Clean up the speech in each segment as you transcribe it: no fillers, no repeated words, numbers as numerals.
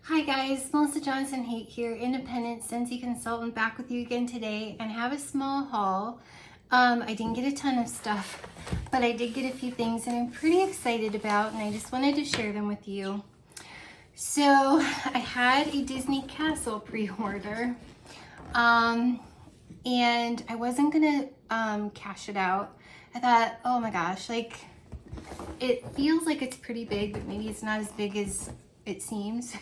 Hi guys, Melissa Johnson-Haight here, independent Scentsy consultant, back with you again today, and have a small haul. I didn't get a ton of stuff, but I did get a few things that I'm pretty excited about, and I just wanted to share them with you. So I had a Disney Castle pre-order, and I wasn't gonna cash it out. I thought, oh my gosh, like it feels like it's pretty big, but maybe it's not as big as it seems.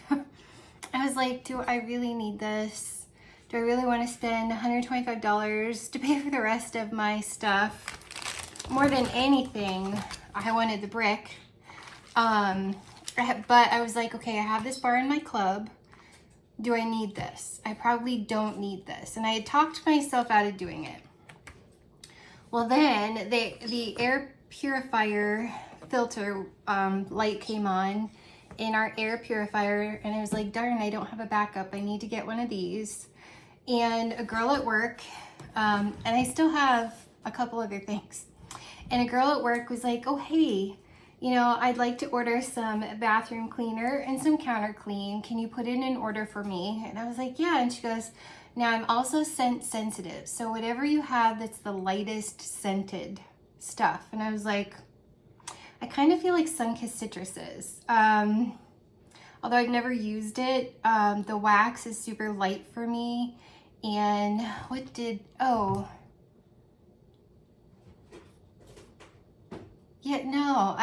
I was like, do I really need this? Do I really want to spend $125 to pay for the rest of my stuff? More than anything, I wanted the brick. But I was like, okay, I have this bar in my club. Do I need this? I probably don't need this. And I had talked myself out of doing it. Well, then the air purifier filter light came on in our air purifier, and I was like, darn, I don't have a backup. I need to get one of these. And a girl at work, and I still have a couple other things, and a girl at work was like, oh hey, you know, I'd like to order some bathroom cleaner and some counter clean. Can you put in an order for me? And I was like, yeah. And she goes, now I'm also scent sensitive, so whatever you have that's the lightest scented stuff. And I was like, I kind of feel like sun-kissed citruses. Although I've never used it, the wax is super light for me. And I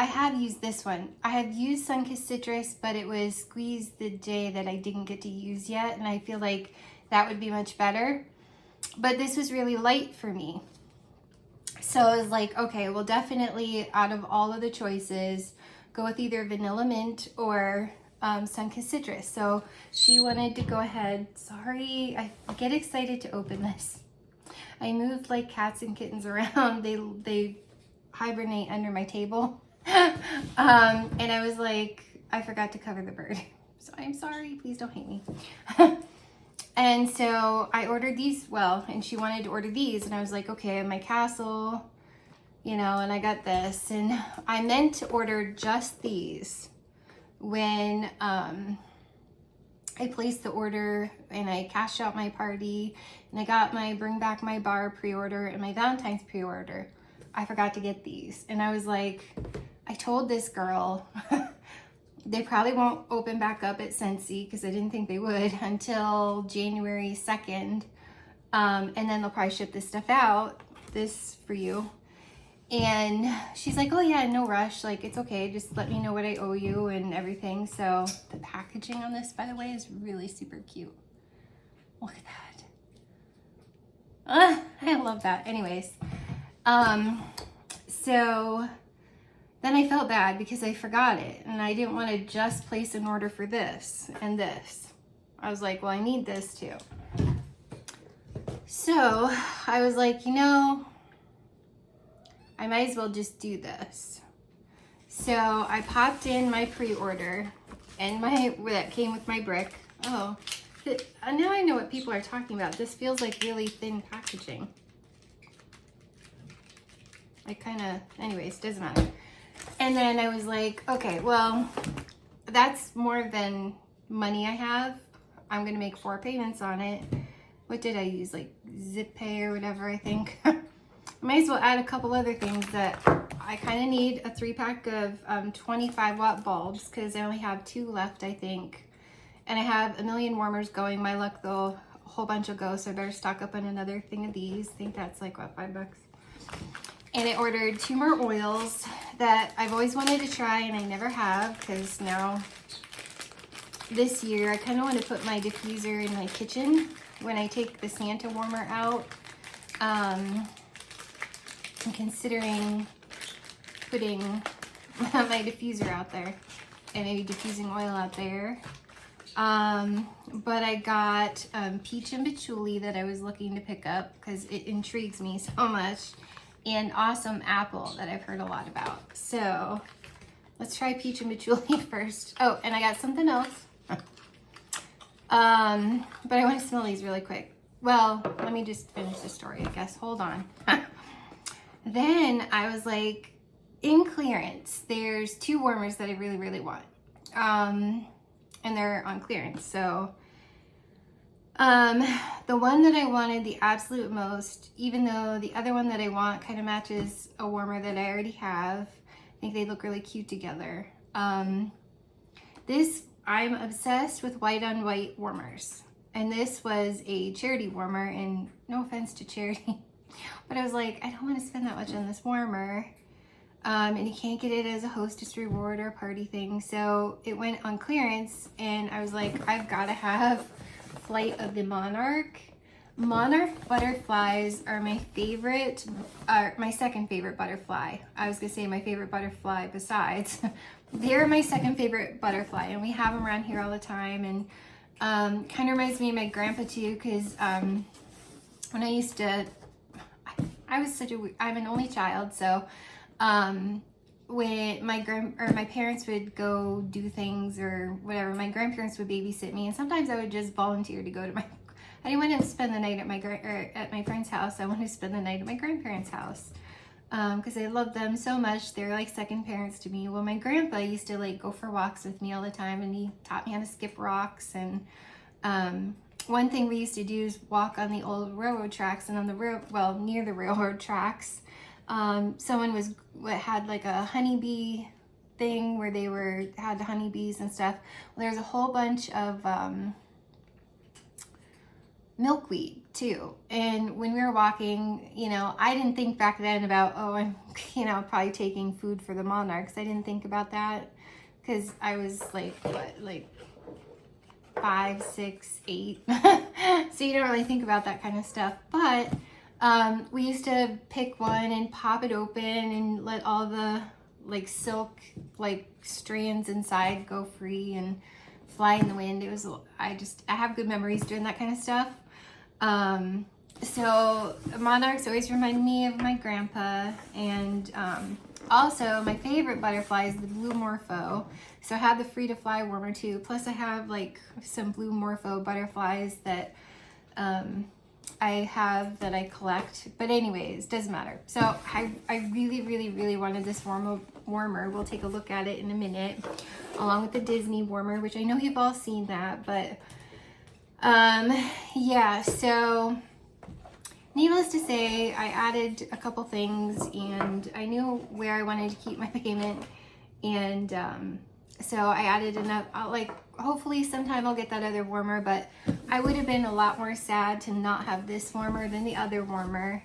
have used this one. I have used sun-kissed citrus, but it was squeezed the day that I didn't get to use yet, and I feel like that would be much better. But this was really light for me. So I was like, okay, well, definitely out of all of the choices, go with either vanilla mint or sun-kissed citrus. So she wanted to go ahead. Sorry, I get excited to open this. I moved like cats and kittens around. They hibernate under my table. And I was like, I forgot to cover the bird. So I'm sorry, please don't hate me. And so I ordered these, and she wanted to order these, and I was like, okay, I have my castle, you know, and I got this, and I meant to order just these when I placed the order and I cashed out my party, and I got my Bring Back My Bar pre-order and my Valentine's pre-order. I forgot to get these, and I was like, I told this girl, they probably won't open back up at Scentsy because I didn't think they would until January 2nd. And then they'll probably ship this stuff out, this for you. And she's like, oh yeah, no rush. Like, it's okay. Just let me know what I owe you and everything. So the packaging on this, by the way, is really super cute. Look at that. I love that. Anyways, so then I felt bad because I forgot it, and I didn't want to just place an order for this and this. I was like, well, I need this too. So I was like, you know, I might as well just do this. So I popped in my pre-order and that came with my brick. Oh, now I know what people are talking about. This feels like really thin packaging. Anyways, doesn't matter. And then I was like, okay, well, that's more than money I have. I'm gonna make 4 payments on it. What did I use? Like Zip Pay or whatever, I think. I might as well add a couple other things that I kind of need. A 3-pack of 25 watt bulbs because I only have 2 left, I think. And I have a million warmers going. My luck though, a whole bunch will go, so I better stock up on another thing of these. I think that's like, what, $5? And I ordered 2 more oils that I've always wanted to try and I never have, because now this year I kind of want to put my diffuser in my kitchen when I take the Santa warmer out. I'm considering putting my diffuser out there and maybe diffusing oil out there. But I got peach and patchouli that I was looking to pick up because it intrigues me so much. And awesome apple that I've heard a lot about. So let's try peach and patchouli first. Oh, and I got something else. But I want to smell these really quick. Well, let me just finish the story, I guess. Hold on. Then I was like, in clearance, there's 2 warmers that I really, really want. And and they're on clearance. So the one that I wanted the absolute most, even though the other one that I want kind of matches a warmer that I already have, I think they look really cute together. This, I'm obsessed with white on white warmers. And this was a charity warmer, and no offense to charity, but I was like, I don't want to spend that much on this warmer. And you can't get it as a hostess reward or a party thing. So it went on clearance, and I was like, I've got to have Flight of the Monarch. Monarch butterflies are my favorite, my second favorite butterfly. I was gonna say my favorite butterfly besides. They're my second favorite butterfly, and we have them around here all the time. And kind of reminds me of my grandpa too, because when I used to, I'm an only child, so when my parents would go do things or whatever, my grandparents would babysit me, and sometimes I would just volunteer to go to I didn't want to spend the night at my friend's house. I wanted to spend the night at my grandparents' house because I love them so much. They're like second parents to me. Well, my grandpa used to like go for walks with me all the time, and he taught me how to skip rocks. And one thing we used to do is walk on the old railroad tracks, and on the near the railroad tracks, someone had like a honeybee thing where they had the honeybees and stuff. Well, there's a whole bunch of milkweed too. And when we were walking, I didn't think back then about, oh, I'm, probably taking food for the monarchs. I didn't think about that because I was like, 5, 6, 8. So you don't really think about that kind of stuff. But we used to pick one and pop it open and let all the like silk strands inside go free and fly in the wind. I have good memories doing that kind of stuff. So monarchs always remind me of my grandpa, and also my favorite butterfly is the blue morpho. So I have the free to fly warmer too. Plus I have like some blue morpho butterflies that I collect. But anyways, doesn't matter. So I really, really, really wanted this warmer. We'll take a look at it in a minute, along with the Disney warmer, which I know you've all seen that, but yeah, so needless to say, I added a couple things, and I knew where I wanted to keep my payment, and so I added enough. Hopefully sometime I'll get that other warmer, but I would have been a lot more sad to not have this warmer than the other warmer,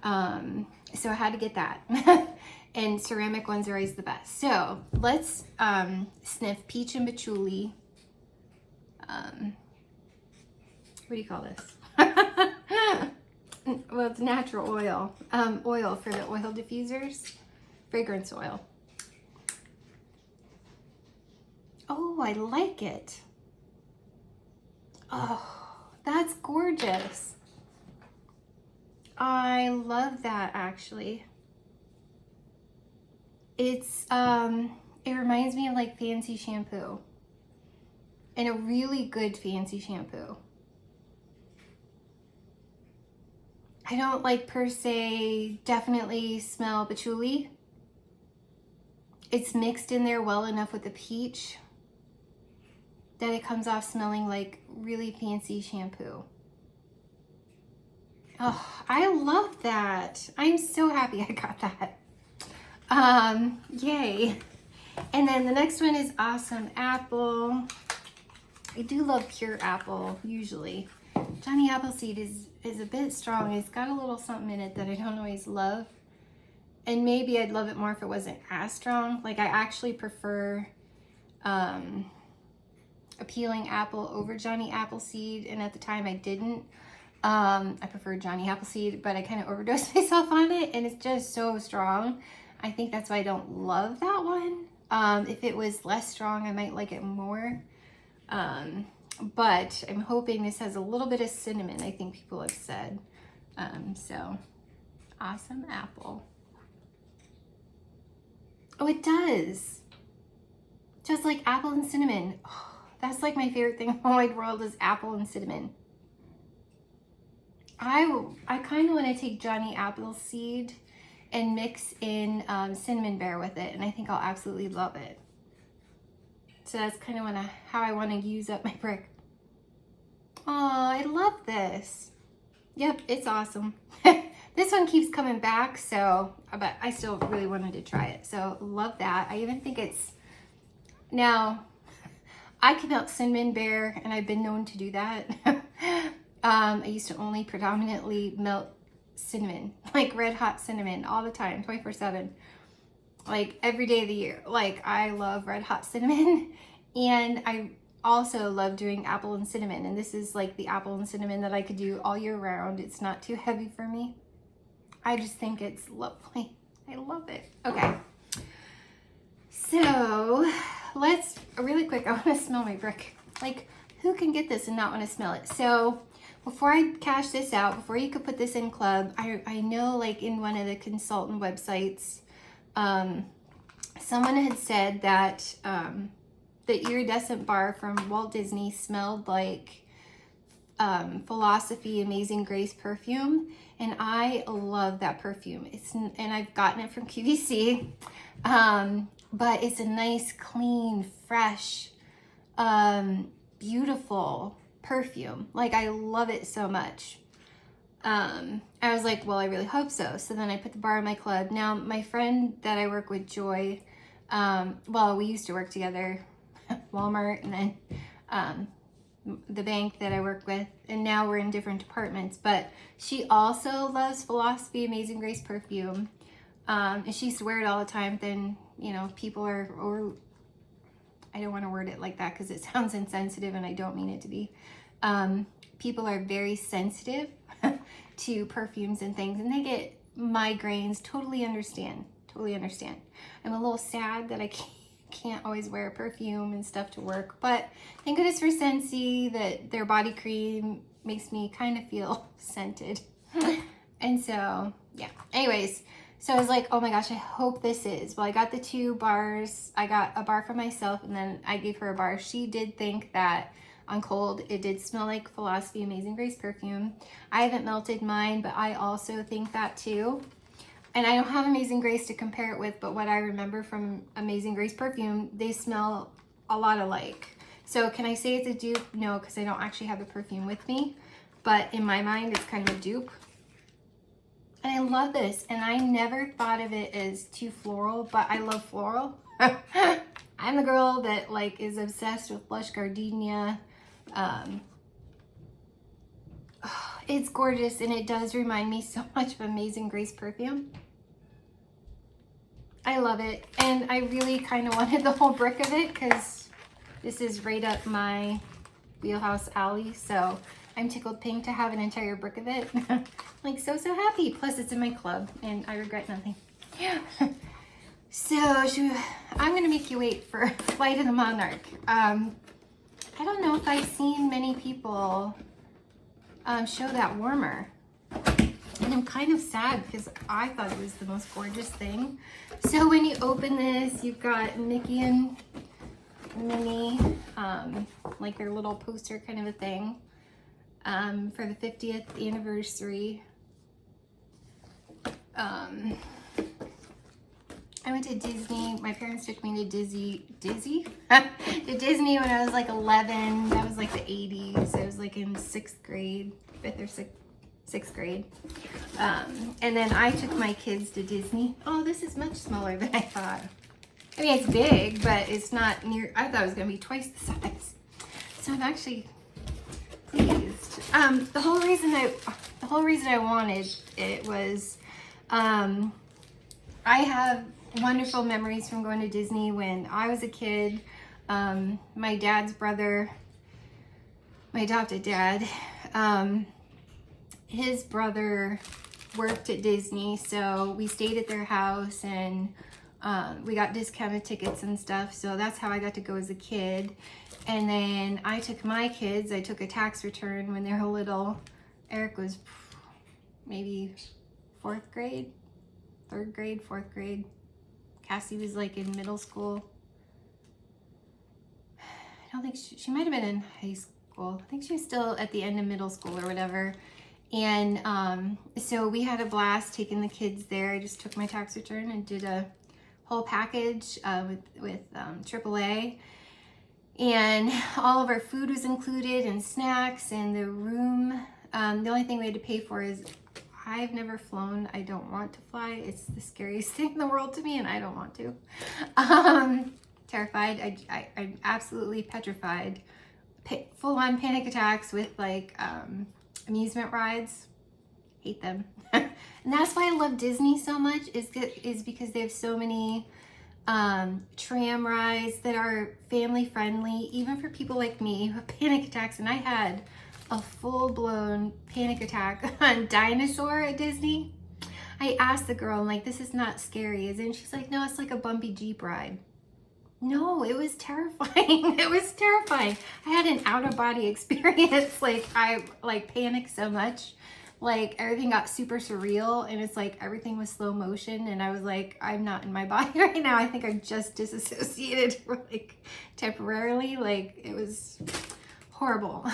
so I had to get that. And ceramic ones are always the best. So let's sniff peach and patchouli. What do you call this? Well, it's natural oil. Oil for the oil diffusers. Fragrance oil. Oh, I like it. Oh, that's gorgeous. I love that, actually. It reminds me of like fancy shampoo. And a really good fancy shampoo. I don't per se definitely smell patchouli. It's mixed in there well enough with the peach that it comes off smelling like really fancy shampoo. Oh, I love that. I'm so happy I got that. Yay. And then the next one is Awesome Apple. I do love pure apple usually. Johnny Appleseed is a bit strong. It's got a little something in it that I don't always love. And maybe I'd love it more if it wasn't as strong. I actually prefer a peeling apple over Johnny Appleseed, and at the time I didn't. I preferred Johnny Appleseed, but I kind of overdosed myself on it, and it's just so strong. I think that's why I don't love that one. If it was less strong, I might like it more. But I'm hoping this has a little bit of cinnamon, I think people have said. So, Awesome Apple. Oh, it does. Just like apple and cinnamon. Oh, that's like my favorite thing in the wide world is apple and cinnamon. I kind of want to take Johnny Appleseed and mix in cinnamon bear with it, and I think I'll absolutely love it. So that's kind of how I want to use up my brick. Oh, I love this. Yep, it's awesome. This one keeps coming back, so, but I still really wanted to try it. So love that. I even think it's, now, I can melt cinnamon bear, and I've been known to do that. I used to only predominantly melt cinnamon, like red hot cinnamon all the time, 24/7. Like every day of the year. Like I love red hot cinnamon, and I also love doing apple and cinnamon, and this is like the apple and cinnamon that I could do all year round. It's not too heavy for me. I just think it's lovely. I love it. Okay, so let's really quick, I want to smell my brick. Like, who can get this and not want to smell it? So before I cash this out, before you could put this in club, I know like in one of the consultant websites, someone had said that the iridescent bar from Walt Disney smelled like Philosophy Amazing Grace perfume, and I love that perfume. And I've gotten it from QVC, but it's a nice, clean, fresh, beautiful perfume. Like I love it so much. I was like, well, I really hope so. So then I put the bar in my club. Now my friend that I work with, Joy, well, we used to work together, Walmart, and then the bank that I work with, and now we're in different departments, but she also loves Philosophy Amazing Grace perfume, and she used to wear it all the time. Then, you know, people are, or I don't want to word it like that because it sounds insensitive, and I don't mean it to be. People are very sensitive to perfumes and things, and they get migraines. Totally understand. Totally understand. I'm a little sad that I can't always wear perfume and stuff to work, but thank goodness for Scentsy that their body cream makes me kind of feel scented. And so, yeah. Anyways, so I was like, oh my gosh, I hope this is. Well, I got the 2 bars. I got a bar for myself, and then I gave her a bar. She did think that on cold, it did smell like Philosophy Amazing Grace perfume. I haven't melted mine, but I also think that too. And I don't have Amazing Grace to compare it with, but what I remember from Amazing Grace perfume, they smell a lot alike. So can I say it's a dupe? No, because I don't actually have the perfume with me. But in my mind, it's kind of a dupe. And I love this. And I never thought of it as too floral, but I love floral. I'm the girl that like is obsessed with blush gardenia. It's gorgeous, and it does remind me so much of Amazing Grace perfume. I love it, and I really kind of wanted the whole brick of it because this is right up my wheelhouse alley, so I'm tickled pink to have an entire brick of it. Like so happy. Plus it's in my club, and I regret nothing. Yeah. So I'm going to make you wait for Flight of the Monarch. I don't know if I've seen many people show that warmer, and I'm kind of sad because I thought it was the most gorgeous thing. So when you open this, you've got Mickey and Minnie, like their little poster kind of a thing, for the 50th anniversary. I went to Disney. My parents took me to Disney to Disney when I was like 11. That was like the 80s. I was like in 6th grade, 5th or 6th grade. And then I took my kids to Disney. Oh, this is much smaller than I thought. I mean, it's big, but it's not near. I thought it was gonna be twice the size. So I'm actually pleased. The whole reason I wanted it was, I have wonderful memories from going to Disney when I was a kid. My dad's brother, my adopted dad, his brother worked at Disney, so we stayed at their house, and we got discounted tickets and stuff, so that's how I got to go as a kid. And then I took my kids, I took a tax return when they were little. Eric was maybe 4th grade, 3rd grade, 4th grade. Cassie was like in middle school. I don't think she might have been in high school. I think she was still at the end of middle school or whatever. And so we had a blast taking the kids there. I just took my tax return and did a whole package with AAA. And all of our food was included and snacks and the room. The only thing we had to pay for is, I've never flown. I don't want to fly. It's the scariest thing in the world to me and I don't want to. Terrified. I'm absolutely petrified. Full-on panic attacks with like amusement rides. Hate them. And that's why I love Disney so much, is because they have so many tram rides that are family friendly, even for people like me who have panic attacks. And I had a full-blown panic attack on Dinosaur at Disney. I asked the girl, I'm like, this is not scary, is it? And she's like, no, it's like a bumpy Jeep ride. No, it was terrifying. It was terrifying. I had an out-of-body experience. Like, I panicked so much. Like, everything got super surreal, and it's like everything was slow motion, and I was like, I'm not in my body right now. I think I just disassociated for like temporarily. Like, it was horrible.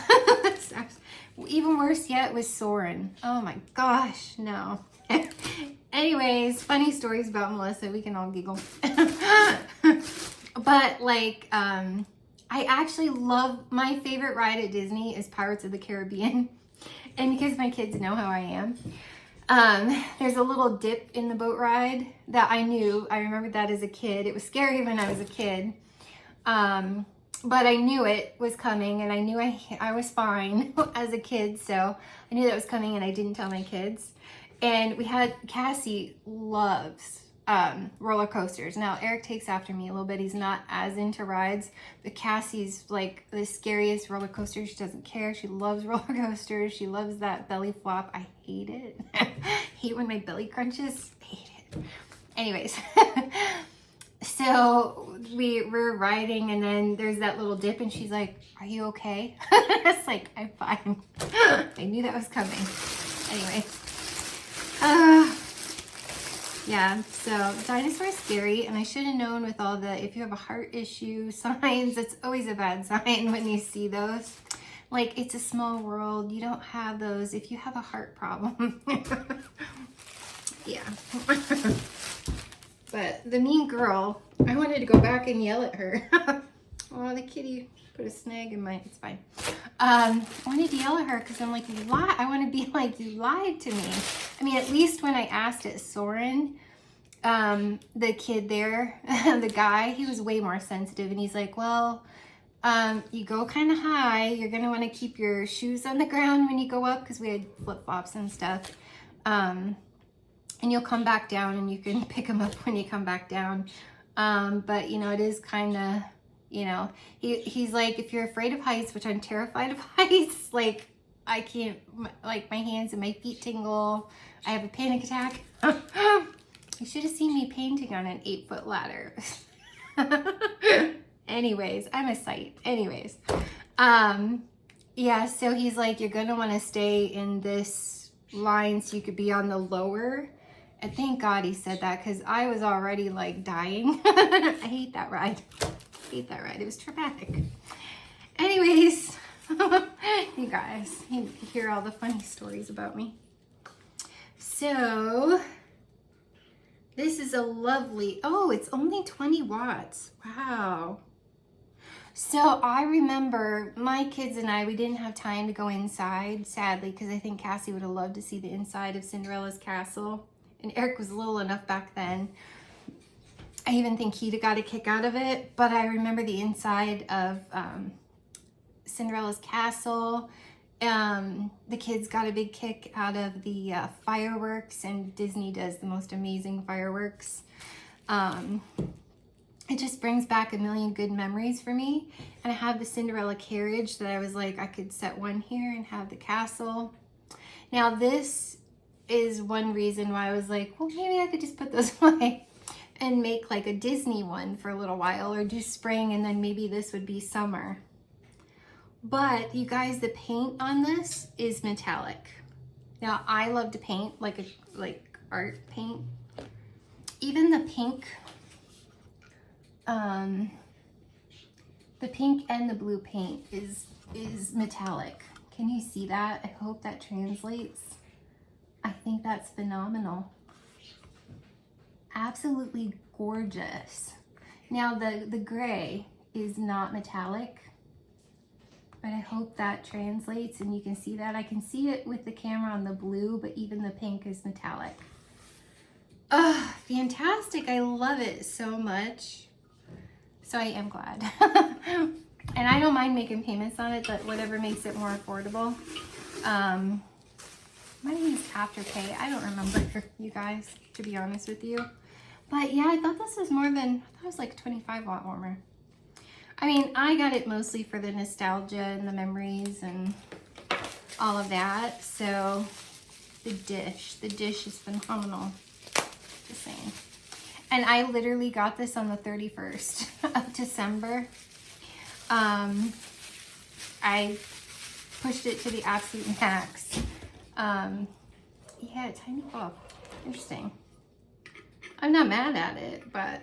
Even worse yet was Soarin'. Oh my gosh, no. Anyways, funny stories about Melissa. We can all giggle. But like, I actually love, my favorite ride at Disney is Pirates of the Caribbean. And because my kids know how I am, there's a little dip in the boat ride that I knew. I remembered that as a kid. It was scary when I was a kid. But I knew it was coming, and I knew I was fine as a kid. So I knew that was coming, and I didn't tell my kids. And we had, Cassie loves roller coasters. Now Eric takes after me a little bit. He's not as into rides, but Cassie's like the scariest roller coaster. She doesn't care. She loves roller coasters. She loves that belly flop. I hate it. Hate when my belly crunches. Hate it. Anyways, so we're riding, and then there's that little dip, and she's like, are you okay? It's like, I'm fine. I knew that was coming. Anyway. Yeah, so Dinosaur is scary, and I should have known with all the, if you have a heart issue signs, it's always a bad sign when you see those. Like, it's a small world. You don't have those if you have a heart problem. Yeah. But the mean girl, I wanted to go back and yell at her. Oh, the kitty put a snag in my, it's fine. I wanted to yell at her because I'm like, you lied. I want to be like, you lied to me. I mean, at least when I asked at Soarin', the kid there, the guy, he was way more sensitive, and he's like, well, you go kind of high. You're going to want to keep your shoes on the ground when you go up, because we had flip-flops and stuff. And you'll come back down, and you can pick them up when you come back down. But, you know, it is kind of, you know, he's like, if you're afraid of heights, which I'm terrified of heights, like, I can't, like, my hands and my feet tingle. I have a panic attack. You should have seen me painting on an 8-foot ladder. Anyways, I'm a sight. Anyways, yeah, so he's like, you're gonna want to stay in this line so you could be on the lower. And thank God he said that, because I was already like dying. I hate that ride. Hate that ride. It was traumatic. Anyways, you guys, you hear all the funny stories about me. So this is a lovely, oh, it's only 20 watts. Wow. So I remember my kids and I, we didn't have time to go inside, sadly, because I think Cassie would have loved to see the inside of Cinderella's castle. And Eric was little enough back then. I even think he'd have got a kick out of it. But I remember the inside of Cinderella's castle. The kids got a big kick out of the fireworks, and Disney does the most amazing fireworks. It just brings back a million good memories for me. And I have the Cinderella carriage that I was like, I could set one here and have the castle. Now this is one reason why I was like, well, maybe I could just put those away and make like a Disney one for a little while, or do spring, and then maybe this would be summer. But you guys, the paint on this is metallic. Now I love to paint like art paint. Even the pink and the blue paint is metallic. Can you see that? I hope that translates. I think that's phenomenal. Absolutely gorgeous. Now the gray is not metallic, but I hope that translates and you can see that. I can see it with the camera on the blue, but even the pink is metallic. Oh, fantastic. I love it so much. So I am glad. And I don't mind making payments on it, but whatever makes it more affordable. Might have used Afterpay. I don't remember, you guys, to be honest with you. But yeah, I thought this was more than, I thought it was like 25 watt warmer. I mean, I got it mostly for the nostalgia and the memories and all of that. So the dish is phenomenal. Just saying. And I literally got this on the 31st of December. I pushed it to the absolute max. Yeah, tiny, oh, interesting. I'm not mad at it, but,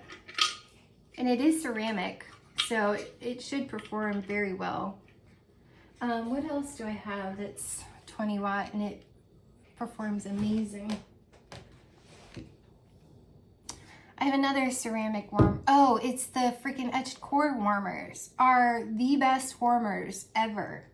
and it is ceramic, so it should perform very well. What else do I have that's 20 watt and it performs amazing? I have another ceramic warmer. Oh, it's the freaking etched core warmers. Are the best warmers ever.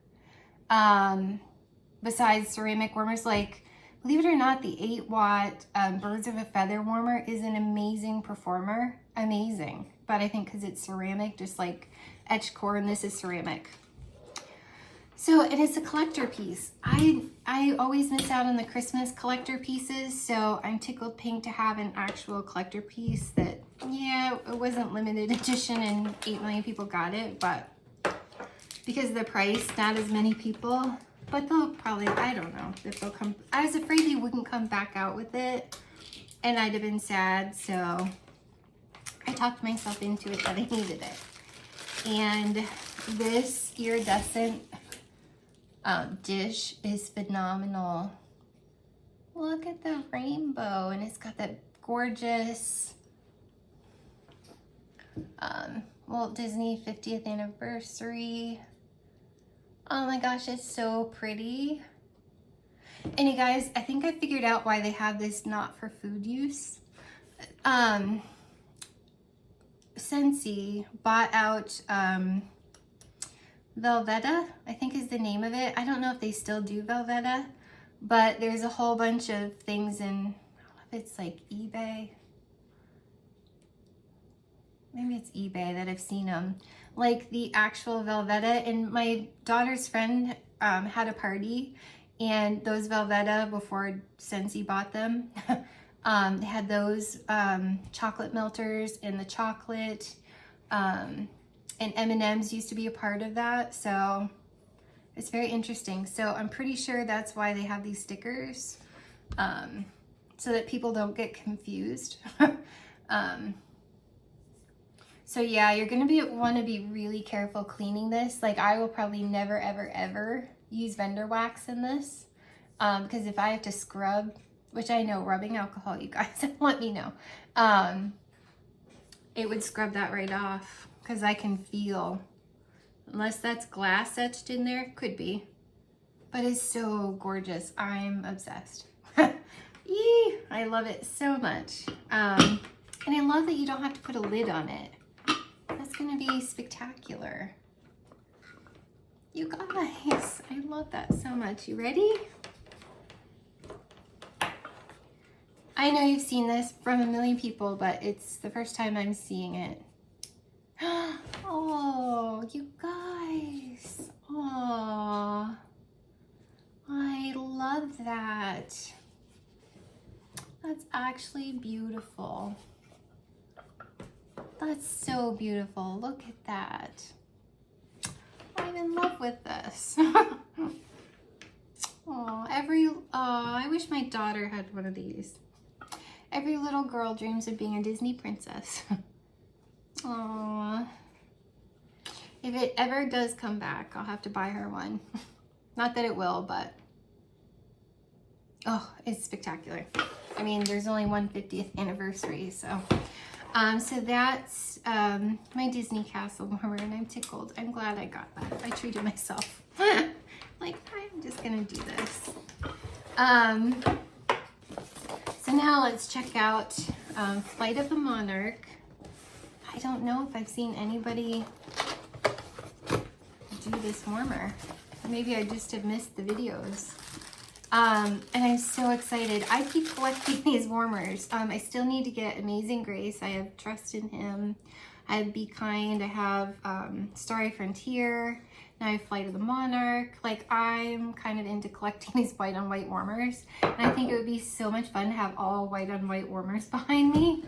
Besides ceramic warmers, like, believe it or not, the 8 watt Birds of a Feather warmer is an amazing performer. Amazing. But I think because it's ceramic, just like etched core, and this is ceramic. So it is a collector piece. I always miss out on the Christmas collector pieces, so I'm tickled pink to have an actual collector piece that, yeah, it wasn't limited edition and 8 million people got it, but because of the price, not as many people, but they'll probably, I don't know if they'll come. I was afraid they wouldn't come back out with it, and I'd have been sad, so I talked myself into it that I needed it. And this iridescent dish is phenomenal. Look at the rainbow, and it's got that gorgeous Walt Disney 50th anniversary. Oh my gosh, it's so pretty. And you guys, I think I figured out why they have this not for food use. Scentsy bought out Velveeta, I think is the name of it. I don't know if they still do Velveeta, but there's a whole bunch of things in, I don't know if it's like eBay. Maybe it's eBay that I've seen them. Like the actual Velveeta, and my daughter's friend had a party, and those Velveeta, before Scentsy bought them, they had those chocolate melters and the chocolate, and M&M's used to be a part of that, so it's very interesting. So I'm pretty sure that's why they have these stickers, so that people don't get confused. So yeah, you're gonna want to be really careful cleaning this. Like, I will probably never, ever, ever use vendor wax in this, because if I have to scrub, which I know rubbing alcohol, you guys let me know, it would scrub that right off, because I can feel, unless that's glass etched in there, could be, but it's so gorgeous. I'm obsessed. Yee, I love it so much. And I love that you don't have to put a lid on it. That's gonna be spectacular. You guys, I love that so much. You ready? I know you've seen this from a million people, but it's the first time I'm seeing it. Oh, you guys. Oh, I love that. That's actually beautiful. That's so beautiful. Look at that. I'm in love with this. Oh, I wish my daughter had one of these. Every little girl dreams of being a Disney princess. Aww. If it ever does come back, I'll have to buy her one. Not that it will, but oh, it's spectacular. I mean, there's only one 50th anniversary, so. So that's my Disney Castle warmer, and I'm tickled. I'm glad I got that. I treated myself. Like, I'm just gonna do this. So now let's check out Flight of the Monarch. I don't know if I've seen anybody this warmer. Maybe I just have missed the videos. And I'm so excited. I keep collecting these warmers. I still need to get Amazing Grace. I have Trust in Him. I have Be Kind. I have Starry Frontier. Now I have Flight of the Monarch. Like, I'm kind of into collecting these white on white warmers. And I think it would be so much fun to have all white on white warmers behind me.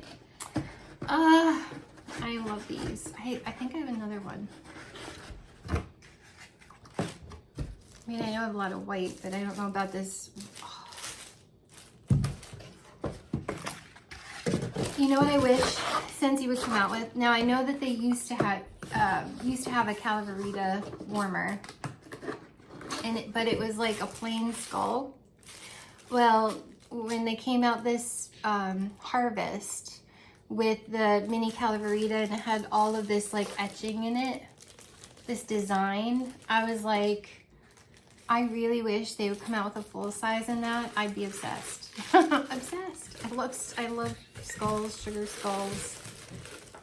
I love these. I think I have another one. I mean, I know I have a lot of white, but I don't know about this. Oh. You know what I wish Scentsy would come out with? Now I know that they used to have a Calaverita warmer, but it was like a plain skull. Well, when they came out this harvest with the mini Calaverita and it had all of this like etching in it, this design, I was like, I really wish they would come out with a full size in that. I'd be obsessed. Obsessed. I love skulls, sugar skulls.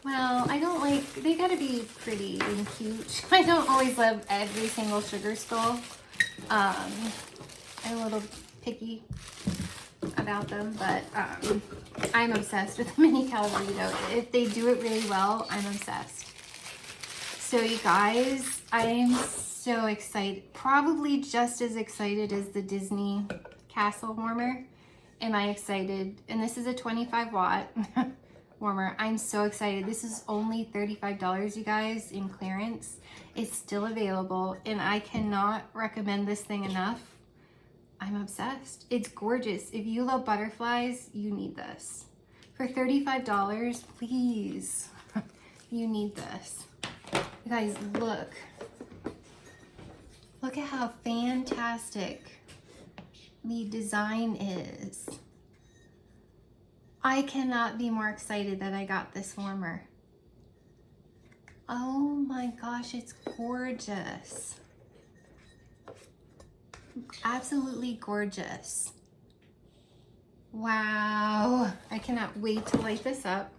Well, I don't like, they gotta be pretty and cute. I don't always love every single sugar skull. I'm a little picky about them, but I'm obsessed with the mini Calaverita. If they do it really well, I'm obsessed. So you guys, I am so excited, probably just as excited as the Disney Castle warmer. Am I excited? And this is a 25 watt warmer. I'm so excited. This is only $35, you guys, in clearance. It's still available, and I cannot recommend this thing enough. I'm obsessed. It's gorgeous. If you love butterflies, you need this. For $35, please, you need this. You guys, look. Look at how fantastic the design is. I cannot be more excited that I got this warmer. Oh my gosh, it's gorgeous. Absolutely gorgeous. Wow, I cannot wait to light this up.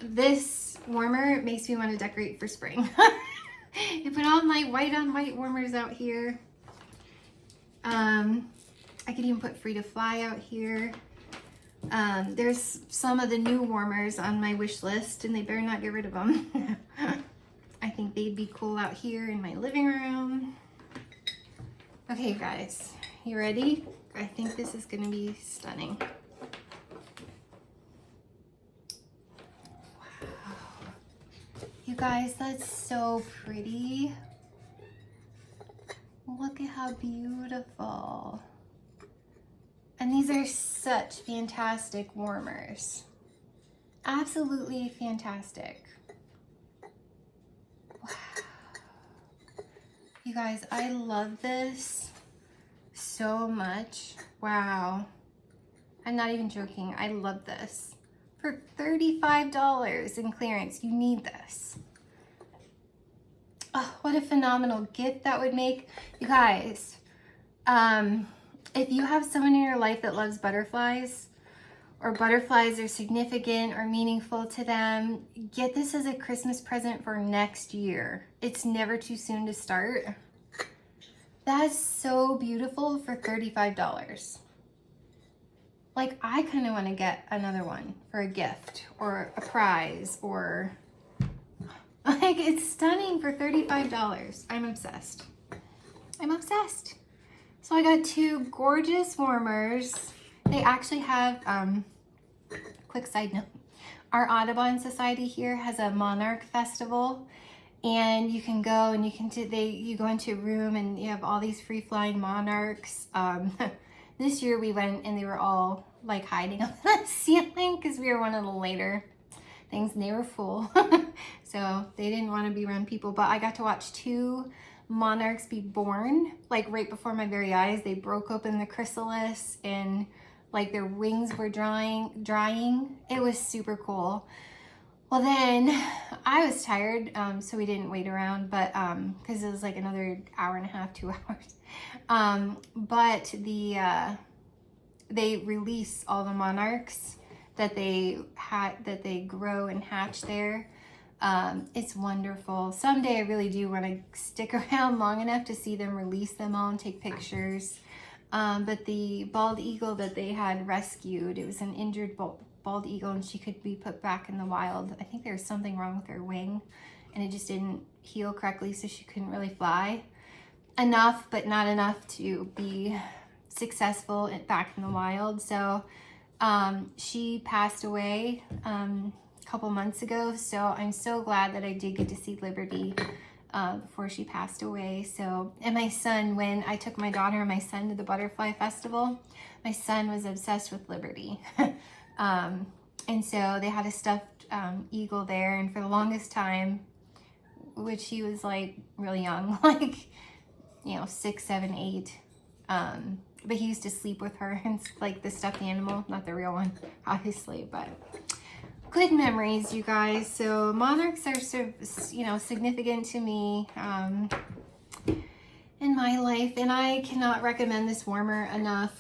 This warmer makes me want to decorate for spring. I put all my white on white warmers out here. I could even put Free to Fly out here. There's some of the new warmers on my wish list, and they better not get rid of them. I think they'd be cool out here in my living room. Okay, guys, you ready? I think this is gonna be stunning. Wow. You guys, that's so pretty. Look at how beautiful. And these are such fantastic warmers. Absolutely fantastic. Wow. You guys, I love this so much. Wow. I'm not even joking. I love this. For $35 in clearance, you need this. Oh, what a phenomenal gift that would make. You guys, if you have someone in your life that loves butterflies, or butterflies are significant or meaningful to them, get this as a Christmas present for next year. It's never too soon to start. That's so beautiful for $35. Like, I kind of want to get another one for a gift or a prize, or like, it's stunning for $35. I'm obsessed. I'm obsessed. So I got two gorgeous warmers. They actually have, quick side note, our Audubon Society here has a monarch festival, and you can go and you go into a room and you have all these free flying monarchs. This year we went and they were all like hiding up the ceiling because we were one of the later things and they were full. So they didn't want to be around people, but I got to watch two monarchs be born, like right before my very eyes. They broke open the chrysalis and like their wings were drying. It was super cool. Well, then I was tired, so we didn't wait around, but because it was like another hour and a half, 2 hours. But they release all the monarchs that they grow and hatch there It's wonderful. Someday I really do want to stick around long enough to see them release them all and take pictures. But the bald eagle that they had rescued, it was an injured bald eagle, and she could be put back in the wild. I think there was something wrong with her wing, and it just didn't heal correctly, so she couldn't really fly enough, but not enough to be successful back in the wild. So she passed away a couple months ago, so I'm so glad that I did get to see Liberty before she passed away. So, and my son, when I took my daughter and my son to the butterfly festival, my son was obsessed with Liberty. And so they had a stuffed eagle there, and for the longest time, which he was like really young, like, you know, 6, 7, 8, but he used to sleep with her, and like the stuffed animal, not the real one, obviously, but good memories, you guys. So monarchs are, you know, significant to me in my life, and I cannot recommend this warmer enough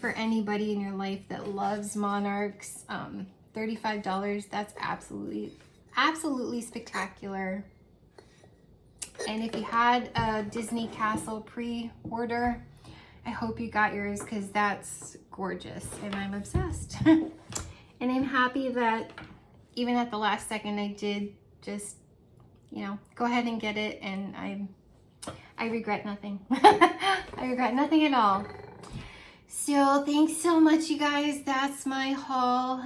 for anybody in your life that loves monarchs. $35, that's absolutely spectacular. And if you had a Disney Castle pre-order, I hope you got yours, because that's gorgeous and I'm obsessed. And I'm happy that even at the last second I did just, you know, go ahead and get it, and I regret nothing. I regret nothing at all. So thanks so much, you guys. That's my haul.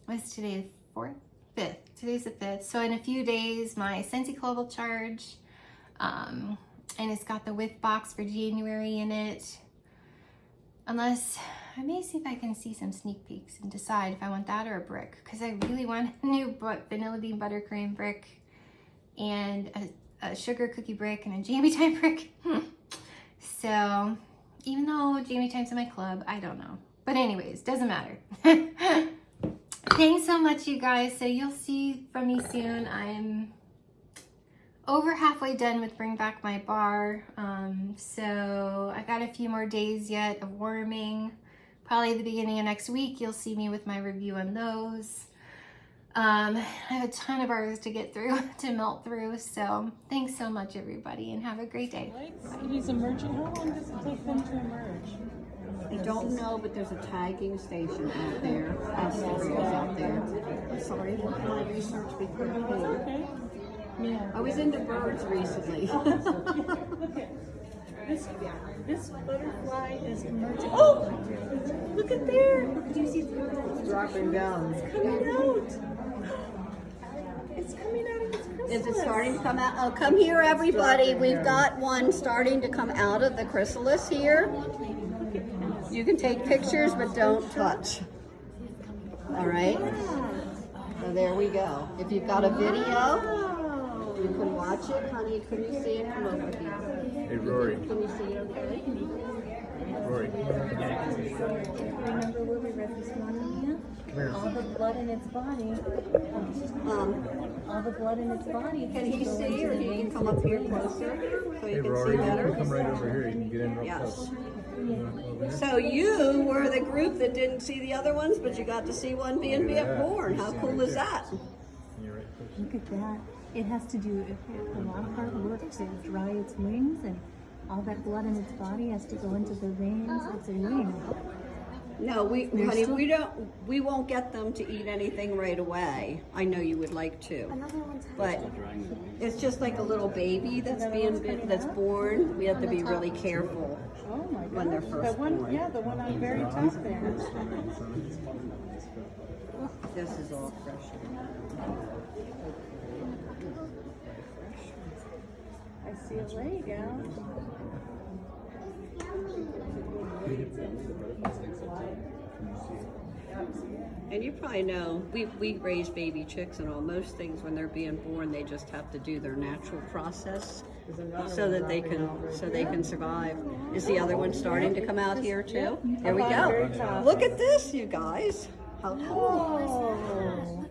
What's today? 4th? 5th. Today's the 5th. So in a few days, my Scentsy Club will charge. And it's got the whiff box for January in it. Unless, I may see if I can see some sneak peeks and decide if I want that or a brick. Because I really want a new vanilla bean buttercream brick, and a sugar cookie brick, and a Jamie Time brick. So, even though Jamie Time's in my club, I don't know. But anyways, doesn't matter. Thanks so much, you guys. So you'll see from me soon. I'm over halfway done with Bring Back My Bar. So I got a few more days yet of warming. Probably the beginning of next week, you'll see me with my review on those. I have a ton of bars to get through, to melt through. So thanks so much, everybody, and have a great day. He's emerging. How long does it take them to emerge? I don't know, but there's a tagging station out there. Out there. I'm sorry, look at my research before you came. Okay. Yeah. I was into birds recently. Okay. This butterfly is emerging. Oh! Look at there! Do you see it's Dropping down. coming out? It's coming out of its chrysalis. Is it starting to come out? Oh, come here, everybody. We've got one starting to come out of the chrysalis here. You can take pictures, but don't touch. All right? So there we go. If you've got a video, you can watch it. Honey, can you see it? Come over here. Hey, Rory. Can you see it okay? Rory. Remember where we read this morning? All the blood in its body. All the blood in its body. Can he see, or he can come up here closer so Hey, you can Rory. see You better? come right over here. You can get in real Yes. close. So you were the group that didn't see the other ones, but you got to see one being born. How cool is that? You're right close. Look at that. It has to do a lot of hard work to dry its wings, and all that blood in its body has to go into the veins. It's a wing. No, honey, we won't get them to eat anything right away. I know you would like to, but it's just like a little baby that's born. We have to be really careful Oh my God. when they're first born. Yeah, the one on very top there. This is all fresh. I see a leg out. And you probably know, we raise baby chicks, and all most things when they're being born, they just have to do their natural process so that they can survive. Is the other one starting to come out here too? There we go. Look at this, you guys. How cool. Oh.